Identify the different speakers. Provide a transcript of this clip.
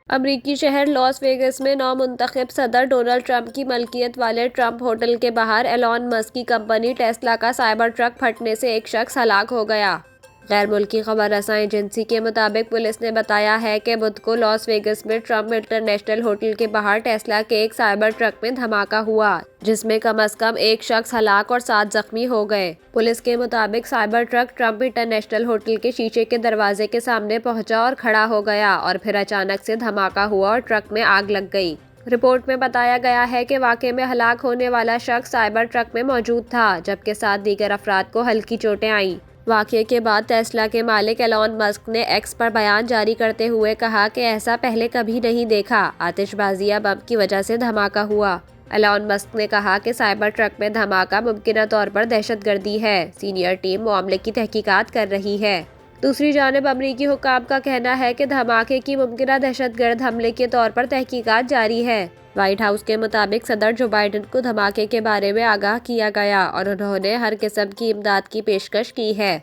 Speaker 1: امریکی شہر لاس ویگس میں نو منتخب صدر ڈونلڈ ٹرمپ کی ملکیت والے ٹرمپ ہوٹل کے باہر ایلون مسک کی کمپنی ٹیسلا کا سائبر ٹرک پھٹنے سے ایک شخص ہلاک ہو گیا۔ غیر ملکی خبر رساں ایجنسی کے مطابق پولیس نے بتایا ہے کہ بدھ کو لاس ویگس میں ٹرمپ انٹرنیشنل ہوٹل کے باہر ٹیسلا کے ایک سائبر ٹرک میں دھماکہ ہوا، جس میں کم از کم ایک شخص ہلاک اور 7 زخمی ہو گئے۔ پولیس کے مطابق Cybertruck Trump International Hotel کے شیشے کے دروازے کے سامنے پہنچا اور کھڑا ہو گیا اور پھر اچانک سے دھماکہ ہوا اور ٹرک میں آگ لگ گئی۔ رپورٹ میں بتایا گیا ہے کہ واقعے میں ہلاک ہونے والا شخص سائبر ٹرک میں موجود تھا، جبکہ 7 دیگر افراد کو ہلکی چوٹیں آئیں۔ واقعے کے بعد ٹیسلا کے مالک ایلون مسک نے ایکس پر بیان جاری کرتے ہوئے کہا کہ ایسا پہلے کبھی نہیں دیکھا، آتش بازی یا بم کی وجہ سے دھماکہ ہوا۔ ایلون مسک نے کہا کہ سائبر ٹرک میں دھماکہ ممکنہ طور پر دہشت گردی ہے۔ سینئر ٹیم معاملے کی تحقیقات کر رہی ہے۔ دوسری جانب امریکی حکام کا کہنا ہے کہ دھماکے کی ممکنہ دہشت گرد حملے کے طور پر تحقیقات جاری ہے۔ وائٹ ہاؤس کے مطابق صدر جو بائیڈن کو دھماکے کے بارے میں آگاہ کیا گیا اور انہوں نے ہر قسم کی امداد کی پیشکش کی ہے۔